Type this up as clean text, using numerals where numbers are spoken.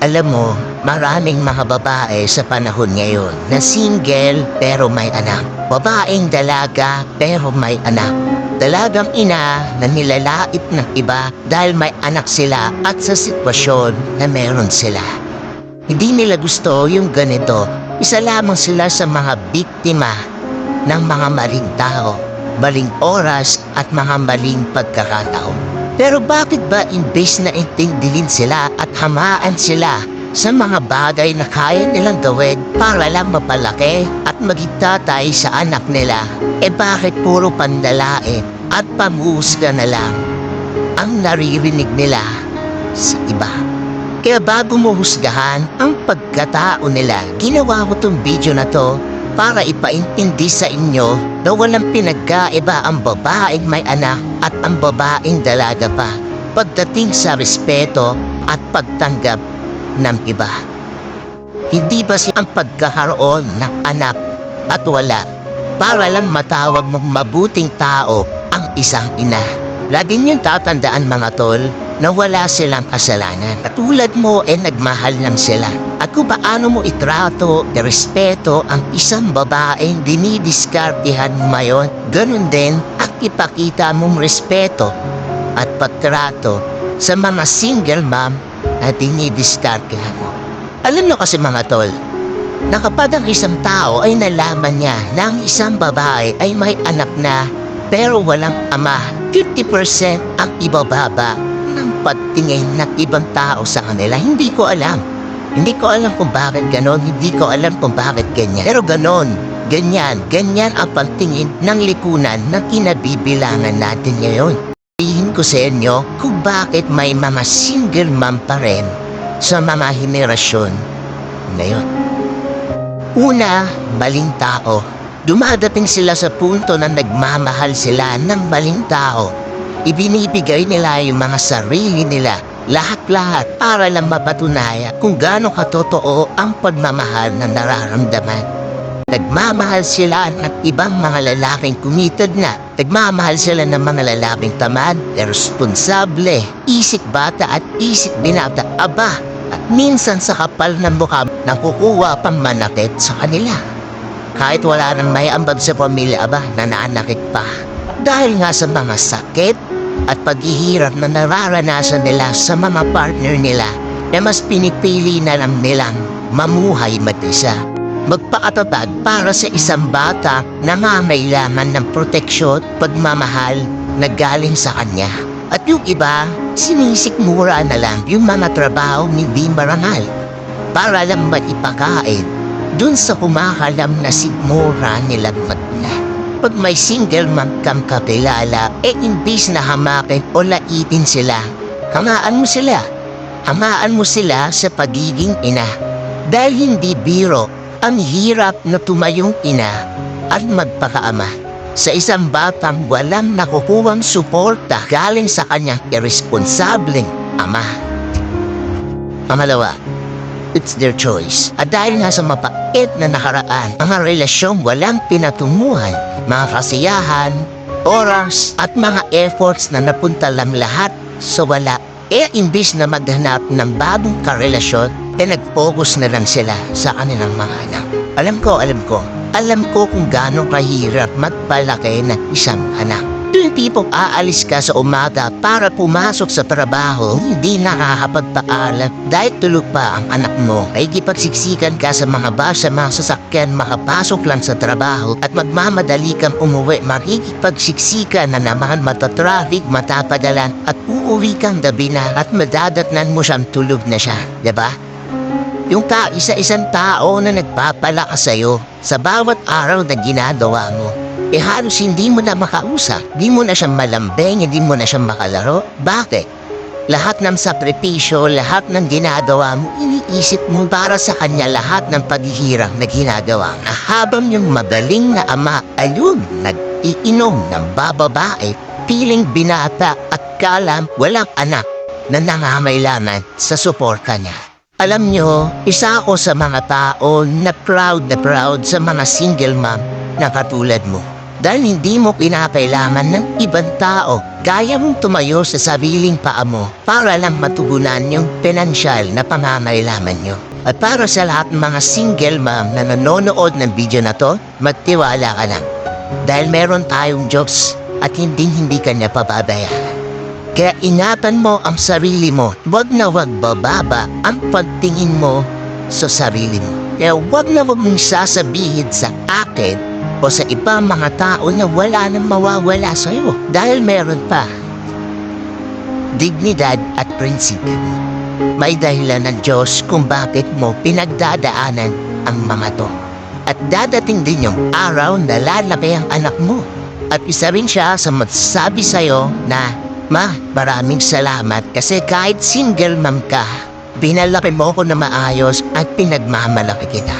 Alam mo, maraming mga babae sa panahon ngayon na single pero may anak. Babaeng dalaga pero may anak. Dalagang ina na nilalait ng iba dahil may anak sila at sa sitwasyon na meron sila. Hindi nila gusto yung ganito. Isa lamang sila sa mga biktima ng mga maling tao, maling oras at mga maling pagkakataon. Pero bakit ba imbes na intindihin sila at hamaan sila sa mga bagay na kaya nilang gawin para lang mapalaki at maging tatay sa anak nila, bakit puro pandalain at pamuhusga na lang ang naririnig nila sa iba? Kaya bago mo husgahan ang pagkatao nila, ginawa ko tong video na to para ipaintindi sa inyo na walang pinagkaiba ang babaeng may anak at ang babaeng dalaga pa pagdating sa respeto at pagtanggap ng iba. Hindi ba ang pagkakaroon ng anak at wala para lang matawag mong mabuting tao ang isang ina? Lagi niyong tatandaan mga tol na wala silang kasalanan. Katulad mo nagmahal lang sila. At kung paano mo itrato, irespeto ang isang babaeng dinidiskartihan mo ngayon, ganun din ang ipakita mong respeto at pagtrato sa mga single mom na dinidiskartihan mo. Alam mo kasi mga tol, na kapag ang isang tao ay nalaman niya na ang isang babae ay may anak na pero walang ama, 50% ang ibababa ng pagtingin ng ibang tao sa kanila. Hindi ko alam kung bakit ganon, hindi ko alam kung bakit ganyan. Pero ganon, ganyan ang pagtingin ng lipunan na kinabibilangan natin ngayon. Sabihin ko sa inyo kung bakit may mga single mom pa rin sa mga henerasyon ngayon. Una, maling tao. Dumadating sila sa punto na nagmamahal sila ng maling tao. Ibinibigay nila yung mga sarili nila, lahat-lahat para lang mapatunayan kung gaano katotoo ang pagmamahal na nararamdaman. Nagmamahal sila ng ibang mga lalaking kumitad na. Nagmamahal sila ng mga lalaking tamad, irresponsable, isip bata at isip binata. Aba, at minsan sa kapal ng mukha nakukuha pang manakit sa kanila. Kahit wala nang may ambag sa pamilya, aba, nananakit pa. Dahil nga sa mga sakit at paghihirap na nararanasan nila sa mga partner nila na mas pinipili na lang nilang mamuhay mag-isa. Magpakatatag para sa isang bata na mamailangan ng proteksyon, pagmamahal na galing sa kanya. At yung iba, sinisikmura na lang yung mga trabaho hindi marangal para lang maipakain dun sa kumakalam na sigmura nilang magna. Pag may single mom kang kakilala, imbis na hamakin o laitin sila, hamaan mo sila. Hamaan mo sila sa pagiging ina. Dahil hindi biro, ang hirap na tumayong ina at magpakaama sa isang batang walang nakukuhang suporta galing sa kanyang irresponsableng ama. Pangalawa, it's their choice. At dahil nga sa mapait na nakaraan, mga relasyong walang pinatunguhan, mga kasiyahan, oras at mga efforts na napunta lang lahat sa wala, imbis na maghanap ng bagong karelasyon, nag-focus na lang sila sa kanilang mga anak. Alam ko kung gaano kahirap magpalaki ng isang anak. Yung tipong aalis ka sa umaga para pumasok sa trabaho, hindi nakakapagpaalam dahil tulog pa ang anak mo. Ay kipagsiksikan ka sa mga bus, sa mga sasakyan, makapasok lang sa trabaho at magmamadali kang umuwi. Makikipagsiksikan na naman, matatraffic, matapadalan at uuwi kang gabi na at madadatnan mo siyang tulog na siya. Diba? Yung isa-isang tao na nagpapalakas sa'yo sa bawat araw na ginagawa mo, halos hindi mo na makausap, di mo na siya malambing, hindi mo na siya makalaro. Bakit? Lahat ng sakripisyo, lahat ng ginagawa mo, iniisip mo para sa kanya lahat ng paghihirap na ginagawa. Habang yung magaling na ama, ayun, nag-iinom ng bababae, piling binata at kalam walang anak na nangangailangan sa suporta niya. Alam nyo, isa ako sa mga tao na proud sa mga single mom na katulad mo. Dahil hindi mo pinapailaman ng ibang tao. Kaya mong tumayo sa sariling paa mo para lang matugunan yung pinansyal na pangangailangan nyo. At para sa lahat ng mga single mom na nanonood ng video na to, magtiwala ka lang. Dahil meron tayong Diyos at hindi kanya pababayaan. Kaya ingatan mo ang sarili mo. Wag na wag bababa ang pagtingin mo sa sarili mo. Kaya wag na wag mong sasabihin sa akin o sa ibang mga tao na wala nang mawawala sa'yo. Dahil meron pa dignidad at prinsipyo. May dahilan ng Diyos kung bakit mo pinagdadaanan ang mga to. At dadating din yung araw na lalaki ang anak mo. At isa rin siya sa magsasabi sa'yo na, Ma, maraming salamat kasi kahit single mom ka, pinalaki mo ko na maayos at pinagmamalaki kita.